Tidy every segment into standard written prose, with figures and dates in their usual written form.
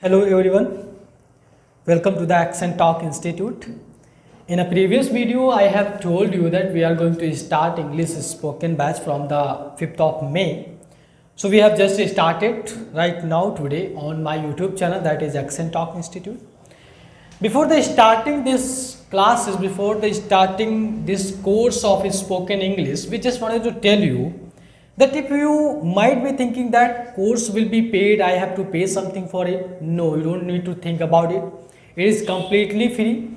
Hello everyone, welcome to the Accent Talk Institute. In a previous video, I have told you that we are going to start English spoken batch from the 5th of May. So we have just started right now today on my YouTube channel, that is Accent Talk Institute. Before the starting this classes, before the starting this course of spoken English, we just wanted to tell you that if you might be thinking that course will be paid, I have to pay something for it. No, you don't need to think about it. It is completely free,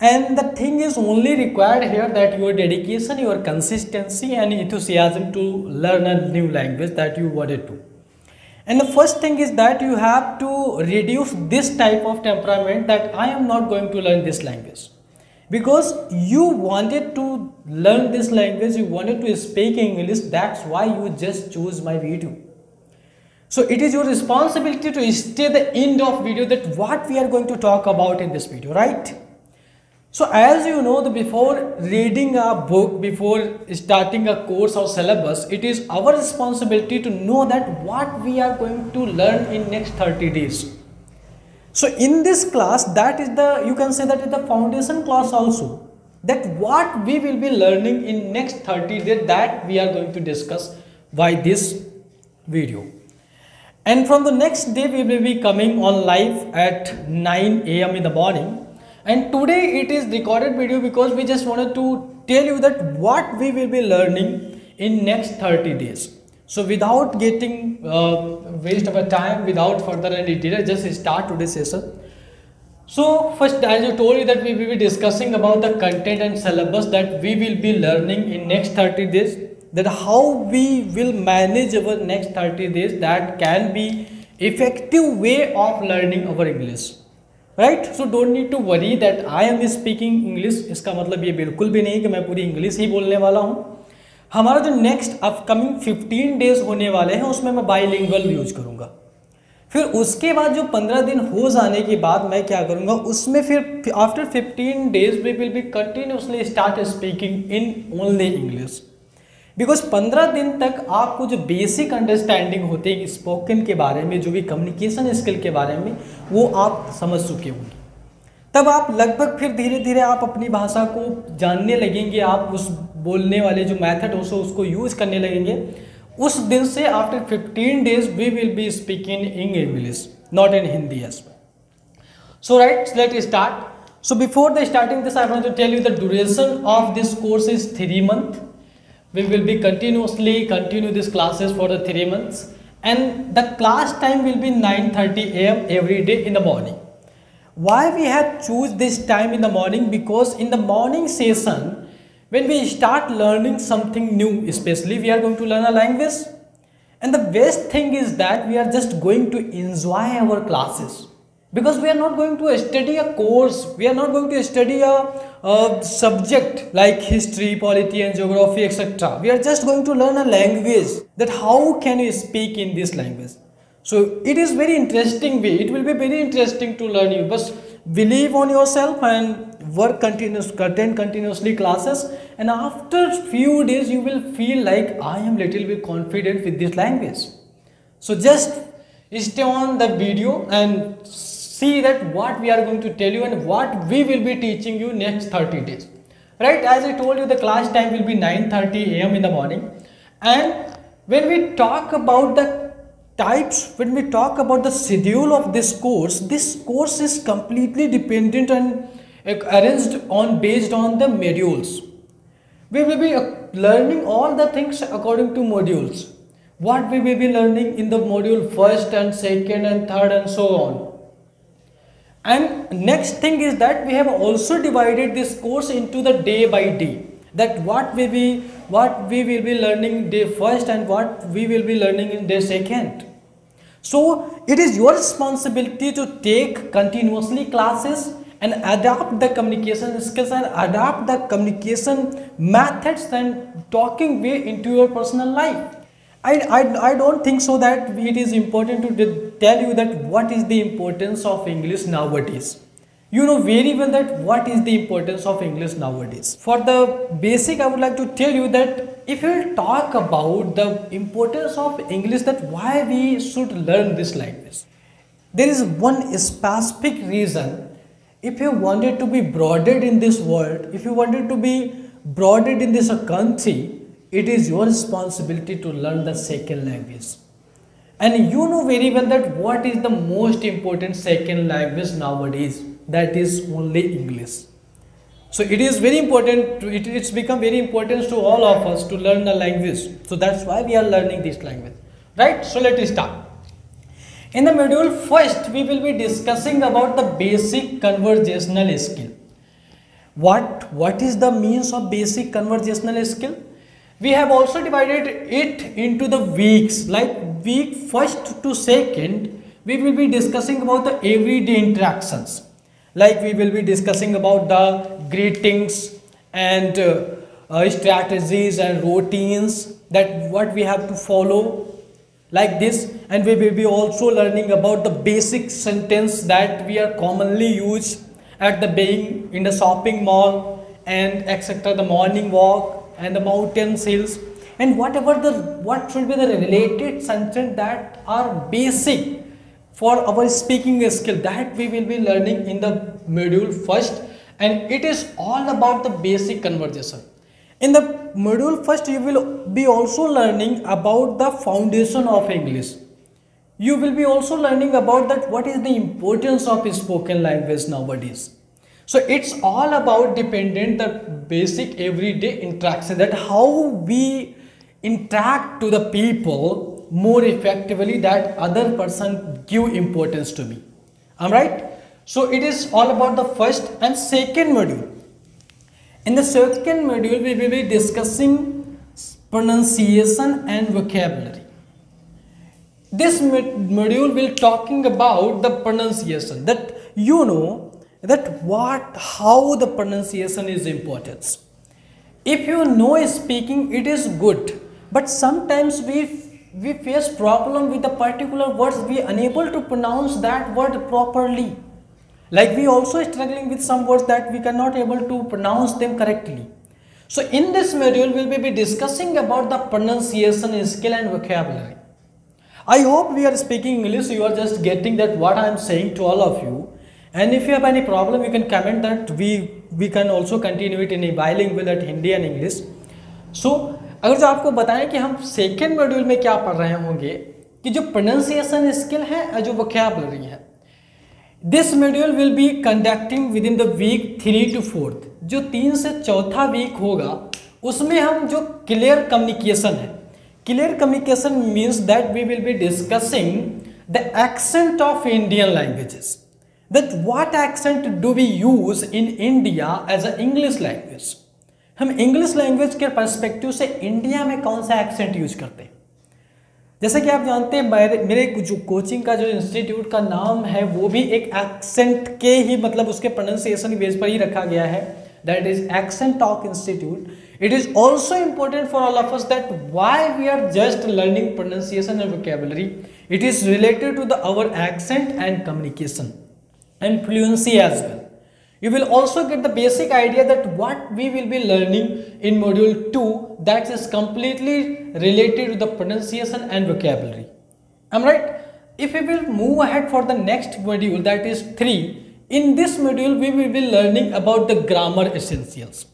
and the thing is only required here that your dedication, your consistency and enthusiasm to learn a new language that you wanted to. And the first thing is that you have to reduce this type of temperament that I am not going to learn this language. Because you wanted to learn this language, you wanted to speak English, that's why you just choose my video. So it is your responsibility to stay the end of video that what we are going to talk about in this video, right? So as you know, before reading a book, before starting a course or syllabus, it is our responsibility to know that what we are going to learn in next 30 days. So in this class, that is the, you can say that is the foundation class also, that what we will be learning in next 30 days, that we are going to discuss by this video. And from the next day we will be coming on live at 9 AM in the morning. And today it is recorded video because we just wanted to tell you that what we will be learning in next 30 days. So without getting waste of our time, without further any delay, just start today's session. So first, as I told you that we will be discussing about the content and syllabus that we will be learning in next 30 days, that how we will manage our next 30 days that can be effective way of learning our English. Right? So don't need to worry that I am speaking English. इसका मतलब ये बिल्कुल भी नहीं कि मैं पूरी English ही बोलने वाला हूँ. हमारा जो नेक्स्ट अपकमिंग 15 डेज होने वाले हैं उसमें मैं बाइलिंगुअल यूज करूंगा. फिर उसके बाद जो 15 दिन हो जाने के बाद मैं क्या करूंगा, उसमें फिर after 15 days we will be continuously start speaking in only English. Because 15 दिन तक आपको जो बेसिक अंडरस्टैंडिंग होते हैं स्पोकन के बारे में, जो भी कम्युनिकेशन स्किल के बारे में, वो आप समझ चुके होंगे. तब आप लगभग फिर धीरे धीरे आप अपनी भाषा को जानने लगेंगे, आप उस बोलने वाले जो मेथड हो उसको यूज करने लगेंगे. उस दिन से after 15 days we will be speaking in English, not in Hindi as well. So right, let's start. So before the starting this I want to tell you the duration of this course is 3 months. We will be continue this classes for the 3 months, and the class time will be 9:30 AM every day in the morning. Why we have choose this time in the morning? Because in the morning session, when we start learning something new, especially we are going to learn a language, and the best thing is that we are just going to enjoy our classes, because we are not going to study a course, we are not going to study a subject like history, polity and geography, etc. We are just going to learn a language, that how can you speak in this language. So it is very interesting way, it will be very interesting to learn you. But believe on yourself and work continuously classes, and after few days you will feel like I am little bit confident with this language. So just stay on the video and see that what we are going to tell you and what we will be teaching you next 30 days. Right, as I told you, the class time will be 9:30 AM in the morning. And when we talk about the types, when we talk about the schedule of this course is completely dependent and arranged on based on the modules. We will be learning all the things according to modules. What we will be learning in the module first and second and third and so on. And next thing is that we have also divided this course into the day by day, that what we will be learning day first and what we will be learning in day second. So it is your responsibility to take continuously classes and adapt the communication skills and adapt the communication methods and talking way into your personal life. I don't think so that it is important to tell you that what is the importance of English nowadays. You know very well that what is the importance of English nowadays. For the basic, I would like to tell you that if you talk about the importance of English, that why we should learn this language. there is one specific reason. If you wanted to be broadened in this world, if you wanted to be broadened in this country, it is your responsibility to learn the second language. And you know very well that what is the most important second language nowadays, that is only English. So it is very important, it's become very important to all of us to learn the language. So that's why we are learning this language, right? So let us start. In the module first, we will be discussing about the basic conversational skill. What is the means of basic conversational skill? We have also divided it into the weeks, like week first to second, we will be discussing about the everyday interactions. Like we will be discussing about the greetings and strategies and routines, that what we have to follow, like this. And we will be also learning about the basic sentence that we are commonly used at the being in the shopping mall and etc., the morning walk and the mountain hills, and what should be the related sentence that are basic for our speaking skill, that we will be learning in the module first. And it is all about the basic conversation. In the module first, you will be also learning about the foundation of English. You will be also learning about that what is the importance of spoken language nowadays. So it's all about dependent the basic everyday interaction, that how we interact to the people more effectively, that other person give importance to me. Am I right? So it is all about the first and second module. In the second module, we will be discussing pronunciation and vocabulary. This module will talking about the pronunciation, that you know that how the pronunciation is important. If you know speaking, it is good, but sometimes we face problem with the particular words, we are unable to pronounce that word properly. Like we also struggling with some words that we cannot able to pronounce them correctly. So in this module, we will be discussing about the pronunciation skill and vocabulary. I hope we are speaking English, you are just getting that what I am saying to all of you. And if you have any problem, you can comment that. We can also continue it in a bilingual at Hindi and English. So अगर जो आपको बताएं कि हम second module में क्या पढ़ रहे होंगे, कि जो प्रोनाउंसिएशन स्किल है और जो वोकैबुलरी है, this module will be conducting within the week 3 to 4, जो 3 से 4था वीक होगा, उसमें हम जो क्लियर कम्युनिकेशन है, clear communication means that we will be discussing the accent of Indian languages, that what accent do we use in India as a English language. हम English language के perspective से India में कौन सा accent use करते हैं. जैसे कि आप जानते हैं, मेरे जो कोचिंग का जो इंस्टीट्यूट का नाम है वो भी एक एक्सेंट के ही, मतलब उसके प्रोनाउंसिएशन बेस पर ही रखा गया है, that is accent talk institute. It is also important for all of us that why we are just learning pronunciation and vocabulary. It is related to the our accent and communication and fluency as well. You will also get the basic idea that what we will be learning in module 2, that is completely related to the pronunciation and vocabulary. Am I right? If we will move ahead for the next module, that is 3, in this module we will be learning about the grammar essentials.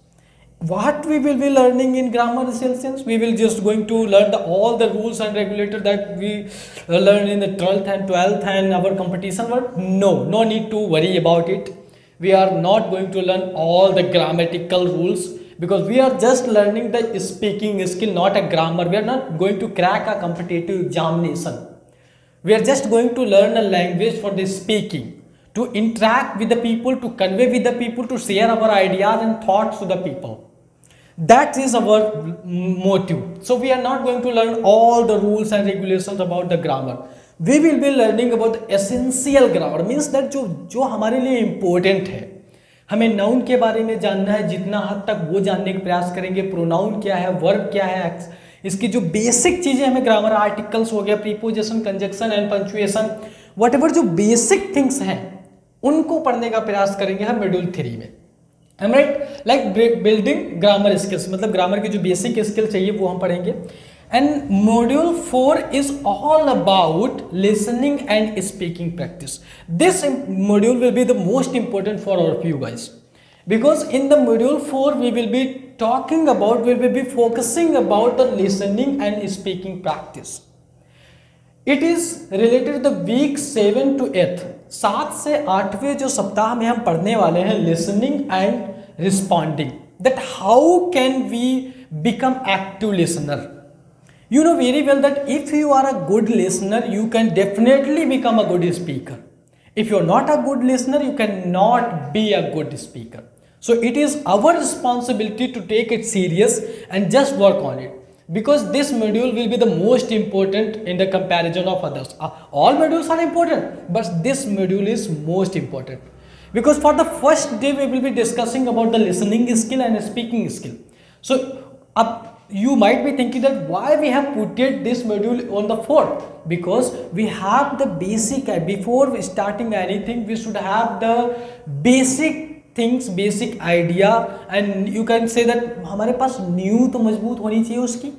What we will be learning in grammar essentials? We will just going to learn all the rules and regulators that we learn in the 12th and 12th and our competition work. No need to worry about it. We are not going to learn all the grammatical rules, because we are just learning the speaking skill, not a grammar. We are not going to crack a competitive examination. We are just going to learn a language for the speaking, to interact with the people, to convey with the people, to share our ideas and thoughts to the people. That is our motive. So we are not going to learn all the rules and regulations about the grammar. We will be learning about the essential grammar, means that जो हमारे लिए important है. हमें noun के बारे में जानना है, जितना हद तक वो जानने का प्रयास करेंगे. प्रोनाउन क्या है, वर्ब क्या है, इसकी जो बेसिक चीजें हमें ग्रामर, आर्टिकल्स हो गया, preposition, conjunction and punctuation, whatever जो बेसिक थिंग्स हैं उनको पढ़ने का प्रयास करेंगे हम मॉड्यूल 3 में. Right, like building grammar skills, मतलब ग्रामर की जो बेसिक स्किल चाहिए वो हम पढ़ेंगे. And module 4 is all about listening and speaking practice. This module will be the most important for all of you guys, because in the module 4 we will be focusing about the listening and speaking practice. It is related to the week 7 to 8, 7 से 8वें जो सप्ताह में हम पढ़ने वाले हैं listening and responding, that how can we become active listener. You know very well that if you are a good listener, you can definitely become a good speaker. If you are not a good listener, you cannot be a good speaker. So it is our responsibility to take it serious and just work on it, because this module will be the most important in the comparison of others. All modules are important, but this module is most important, because for the first day we will be discussing about the listening skill and speaking skill. So you might be thinking that why we have put this module on the 4th, because we have the basic, before starting anything we should have the basic things, basic idea, and you can say that हमारे पास new तो मजबूत होनी चाहिए उसकी.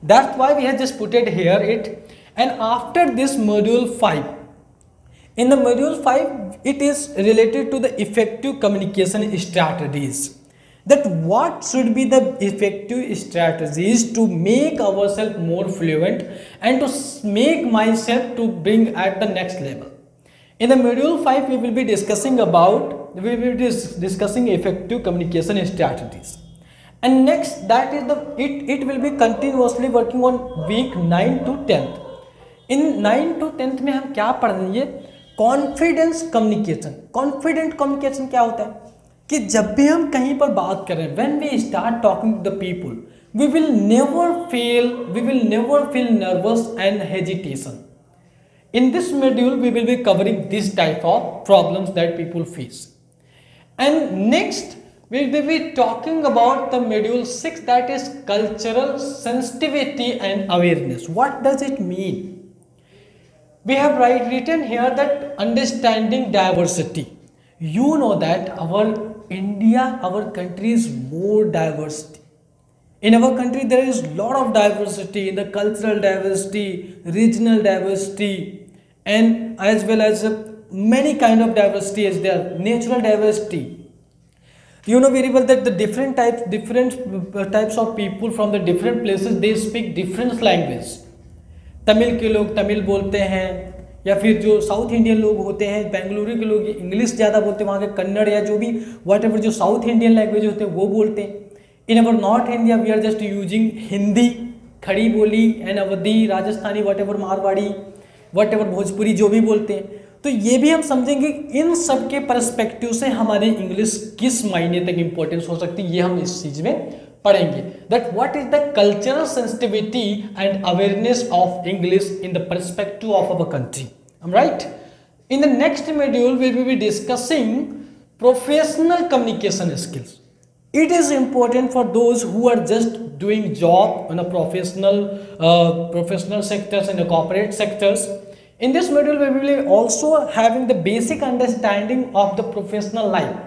That's why we have just put it here it. And after this module 5, in the module 5 it is related to the effective communication strategies. That what should be the effective strategies to make ourselves more fluent and to make myself to bring at the next level. In the module 5 we will be discussing effective communication strategies. And next, that is it will be continuously working on week 9 to 10th. In 9 to 10th में हम क्या पढ़ रहे हैं? Confidence communication. Confident communication क्या होता है कि जब भी हम कहीं पर बात कर रहे हैं, when we start talking to the people, we will never feel nervous and hesitation. In this module we will be covering this type of problems that people face. And next we will be talking about the module 6, that is cultural sensitivity and awareness. What does it mean? We have written here that understanding diversity. You know that our country is more diversity. In our country there is lot of diversity in the cultural diversity, regional diversity, and as well as many kind of diversity is there, natural diversity. You know very well that the different types of people from the different places, they speak different language. Tamil के लोग तमिल बोलते हैं, या फिर जो south Indian लोग होते हैं, बेंगलुरु के लोग इंग्लिश ज़्यादा बोलते हैं, वहाँ के कन्नड़ या जो भी वट एवर जो साउथ इंडियन लैंग्वेज होते हैं वो बोलते हैं. In our north India we are just using Hindi, Khari Boli, and Awadhi, Rajasthani, whatever Marwari, whatever Bhojpuri जो भी बोलते हैं. तो ये भी हम समझेंगे इन सब के परस्पेक्टिव से हमारी इंग्लिश किस मायने तक इम्पोर्टेंस हो सकती है, ये हम इस चीज़ में पढ़ेंगे. That what is the cultural sensitivity and awareness of English in the perspective of our country. Right. In the next module we will be discussing professional communication skills. It is important for those who are just doing job in a professional sectors and the corporate sectors. In this module, we will be also having the basic understanding of the professional life.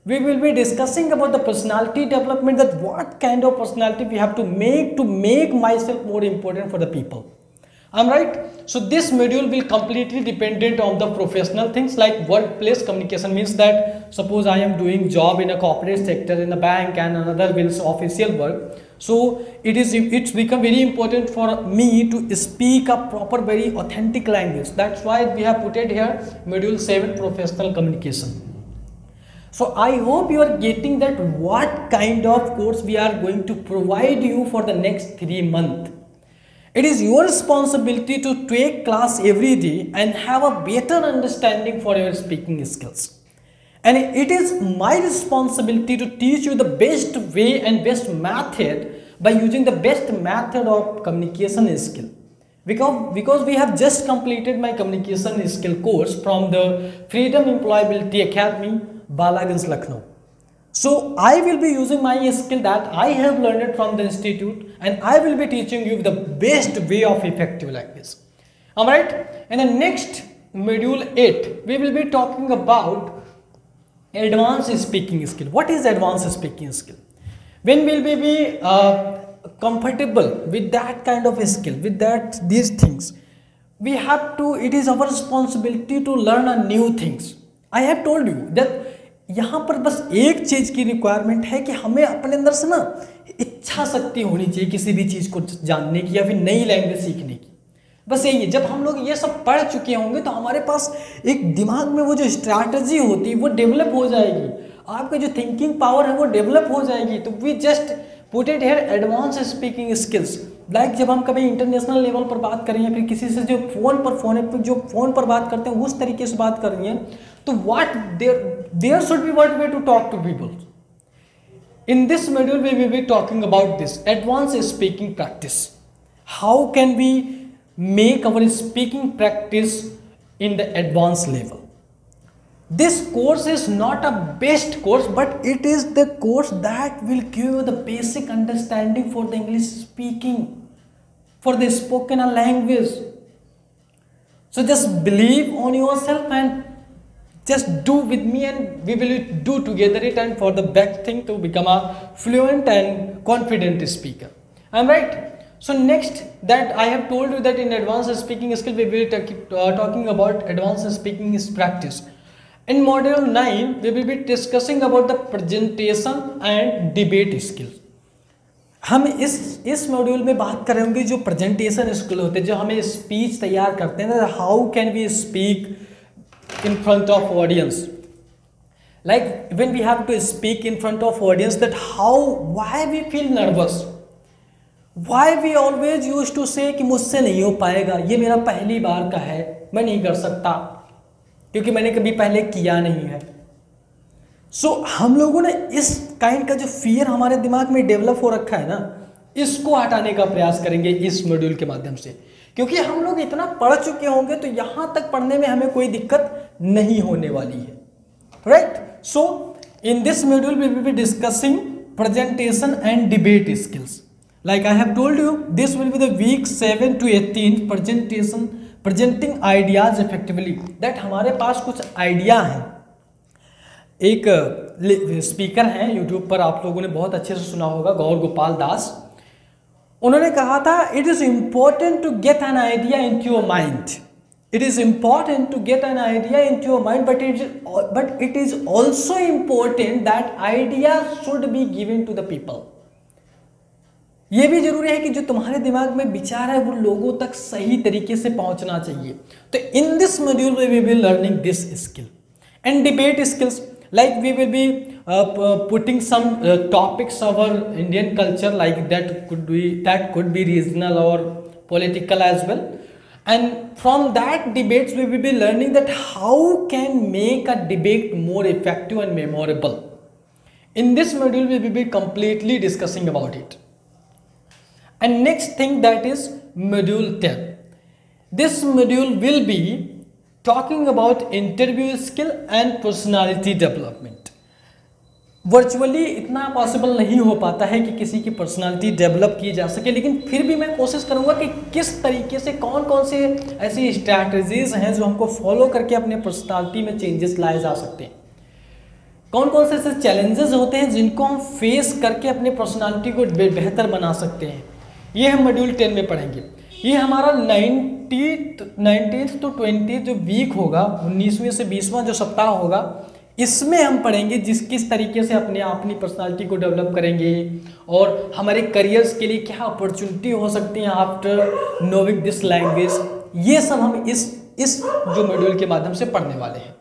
We will be discussing about the personality development, that what kind of personality we have to make myself more important for the people. I'm right. So this module will completely dependent on the professional things like workplace communication. Means that suppose I am doing job in a corporate sector in a bank and another will official work. So it's become very important for me to speak a proper, very authentic language. That's why we have put it here, module 7, professional communication. So I hope you are getting that what kind of course we are going to provide you for the next 3 months. It is your responsibility to take class every day and have a better understanding for your speaking skills. And it is my responsibility to teach you the best way and best method by using the best method of communication skill. Because we have just completed my communication skill course from the Freedom Employability Academy, Balagans, Lucknow. So I will be using my skill that I have learned from the institute, and I will be teaching you the best way of effective language. Alright, and the next module 8, we will be talking about advanced speaking skill. What is advanced speaking skill? When will we be comfortable with that kind of skill, with that these things, we have to, it is our responsibility to learn a new things. I have told you that यहाँ पर बस एक चीज़ की requirement है कि हमें अपने अंदर से ना इच्छा शक्ति होनी चाहिए किसी भी चीज़ को जानने की या फिर नई लैंग्वेज सीखने की। बस यही है, जब हम लोग ये सब पढ़ चुके होंगे तो हमारे पास एक दिमाग में वो जो स्ट्रैटेजी होती है वो डेवलप हो जाएगी, आपका जो थिंकिंग पावर है वो डेवलप हो जाएगी। तो we just put it here advance speaking skills. Like जब हम कभी इंटरनेशनल लेवल पर बात करें या फिर किसी से जो फ़ोन पर बात करते हैं उस तरीके से बात कर रही हैं, तो what there should be what way to talk to people. In this module we will be talking about this advance speaking practice. How can we make our speaking practice in the advanced level. This course is not a best course, but it is the course that will give you the basic understanding for the English speaking, for the spoken language. So just believe on yourself and just do with me, and we will do together it, and for the best thing to become a fluent and confident speaker. Am I right? So next, that I have told you that in advanced speaking skill we will be talking about advanced speaking practice. In module 9 we will be discussing about the presentation and debate skills. हम इस module में बात कर रहे होंगे जो presentation skill होते हैं, जो हमें स्पीच तैयार करते हैं ना, how can we speak in front of audience, like when we have to speak in front of audience, that how why we feel nervous, why we always use to say कि मुझसे नहीं हो पाएगा, ये मेरा पहली बार का है, मैं नहीं कर सकता क्योंकि मैंने कभी पहले किया नहीं है। सो हम लोगों ने इस काइंड का जो फियर हमारे दिमाग में डेवलप हो रखा है ना, इसको हटाने का प्रयास करेंगे इस मॉड्यूल के माध्यम से, क्योंकि हम लोग इतना पढ़ चुके होंगे तो यहाँ तक पढ़ने में हमें कोई दिक्कत नहीं होने वाली है, right. So in this module we will be discussing presentation and debate skills. Like I have told you, this will be the week 7 to 18 presenting ideas effectively. That हमारे पास कुछ आइडिया हैं। एक स्पीकर हैं यूट्यूब पर, आप लोगों ने बहुत अच्छे से सुना होगा, गौर गोपाल दास। उन्होंने कहा था it is important to get an idea into your mind. It is important to get an idea into your mind, but it is also important that ideas should be given to the people. ये भी जरूरी है कि जो तुम्हारे दिमाग में विचार है वो लोगों तक सही तरीके से पहुंचना चाहिए। तो in this module we will be learning this skill and debate skills, like we will be putting some topics of our Indian culture, like that could be regional और political as well, and from that debates we will be learning that how can make a debate more effective and memorable. In this module we will be completely discussing about it. And next thing, that is module 10. This module will be talking about interview skill and personality development. Virtually इतना possible नहीं हो पाता है कि किसी की personality develop की जा सके, लेकिन फिर भी मैं कोशिश करूंगा कि किस तरीके से कौन कौन से ऐसी स्ट्रैटेजीज हैं जो हमको फॉलो करके अपने पर्सनालिटी में चेंजेस लाए जा सकते हैं, कौन कौन से ऐसे चैलेंजेस होते हैं जिनको हम फेस करके अपने पर्सनालिटी को बेहतर बना सकते हैं, ये हम मॉड्यूल 10 में पढ़ेंगे। ये हमारा 19th to 20th जो वीक होगा, 19वें से 20वां जो सप्ताह होगा, इसमें हम पढ़ेंगे किस तरीके से अपनी पर्सनालिटी को डेवलप करेंगे और हमारे करियर्स के लिए क्या अपॉर्चुनिटी हो सकती हैं आफ्टर नोइंग दिस लैंग्वेज। ये सब हम इस जो मॉड्यूल के माध्यम से पढ़ने वाले हैं।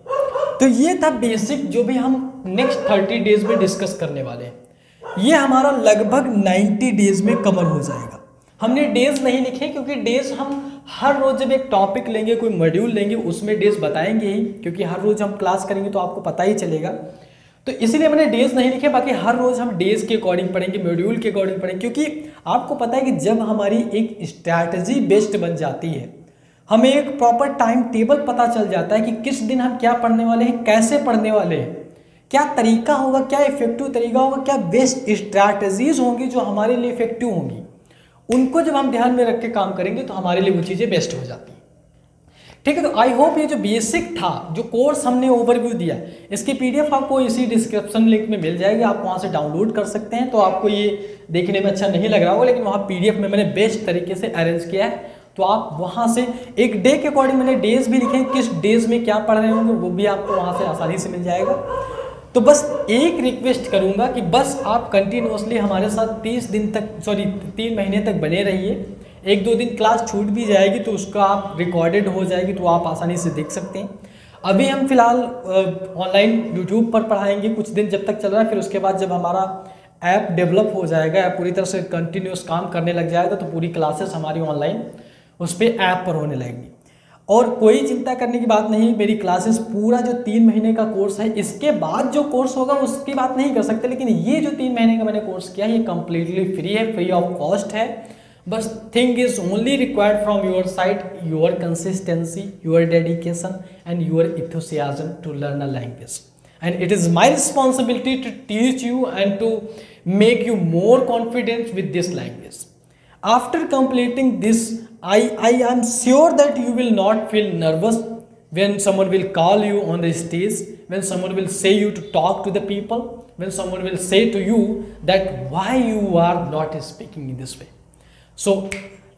तो ये था बेसिक जो भी हम नेक्स्ट 30 डेज में डिस्कस करने वाले हैं। ये हमारा लगभग 90 डेज में कवर हो जाएगा। हमने डेज नहीं लिखे क्योंकि डेज हम हर रोज जब एक टॉपिक लेंगे, कोई मॉड्यूल लेंगे, उसमें डेज बताएंगे ही, क्योंकि हर रोज हम क्लास करेंगे तो आपको पता ही चलेगा। तो इसीलिए मैंने डेज नहीं लिखे, बाकी हर रोज हम डेज के अकॉर्डिंग पढ़ेंगे, मॉड्यूल के अकॉर्डिंग पढ़ेंगे, क्योंकि आपको पता है कि जब हमारी एक स्ट्रैटेजी बेस्ड बन जाती है, हमें एक प्रॉपर टाइम टेबल पता चल जाता है कि किस दिन हम क्या पढ़ने वाले हैं, कैसे पढ़ने वाले हैं, क्या तरीका होगा, क्या इफेक्टिव तरीका होगा, क्या बेस्ट स्ट्रैटेजीज होंगी जो हमारे लिए इफेक्टिव होंगी, उनको जब हम ध्यान में रख के काम करेंगे तो हमारे लिए वो चीज़ें बेस्ट हो जाती हैं। ठीक है। तो आई होप ये जो बेसिक था, जो कोर्स हमने ओवरव्यू दिया, इसकी पीडीएफ आपको इसी डिस्क्रिप्शन लिंक में मिल जाएगी, आप वहाँ से डाउनलोड कर सकते हैं। तो आपको ये देखने में अच्छा नहीं लग रहा होगा, लेकिन वहाँ पीडीएफ में मैंने बेस्ट तरीके से अरेंज किया है। तो आप वहाँ से एक डे के अकॉर्डिंग मैंने डेज भी लिखे, किस डेज में क्या पढ़ रहे होंगे वो भी आपको वहाँ से आसानी से मिल जाएगा। तो बस एक रिक्वेस्ट करूँगा कि बस आप कंटिन्यूसली हमारे साथ 3 महीने तक बने रहिए। 1-2 दिन क्लास छूट भी जाएगी तो उसका आप रिकॉर्डेड हो जाएगी, तो आप आसानी से देख सकते हैं। अभी हम फिलहाल ऑनलाइन यूट्यूब पर पढ़ाएंगे कुछ दिन जब तक चल रहा है, फिर उसके बाद जब हमारा ऐप डेवलप हो जाएगा, ऐप पूरी तरह से कंटिन्यूस काम करने लग जाएगा, तो पूरी क्लासेस हमारी ऑनलाइन उस पर ऐप पर होने लगेंगी। और कोई चिंता करने की बात नहीं, मेरी क्लासेस पूरा जो 3 महीने का कोर्स है, इसके बाद जो कोर्स होगा उसकी बात नहीं कर सकते, लेकिन ये जो 3 महीने का मैंने कोर्स किया है ये कम्प्लीटली फ्री है, फ्री ऑफ कॉस्ट है। बस thing is only required from your side, your consistency, your dedication and your enthusiasm to learn a language. And it is my responsibility to teach you and to make you more confident with this language. After completing this, I am sure that you will not feel nervous when someone will call you on the stage, when someone will say you to talk to the people, when someone will say to you that why you are not speaking in this way. So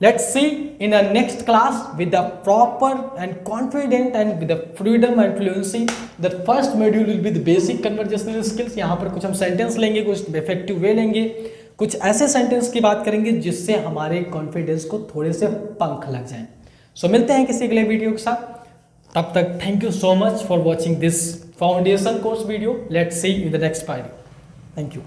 let's see in our next class with the proper and confident and with the freedom and fluency. The first module will be the basic conversational skills. यहाँ पर कुछ हम sentence लेंगे, कुछ effective way लेंगे, कुछ ऐसे sentence की बात करेंगे जिससे हमारे कॉन्फिडेंस को थोड़े से पंख लग जाएं। सो मिलते हैं किसी अगले वीडियो के साथ, तब तक thank you so much for watching this foundation course video. Let's see in the next video. Thank you.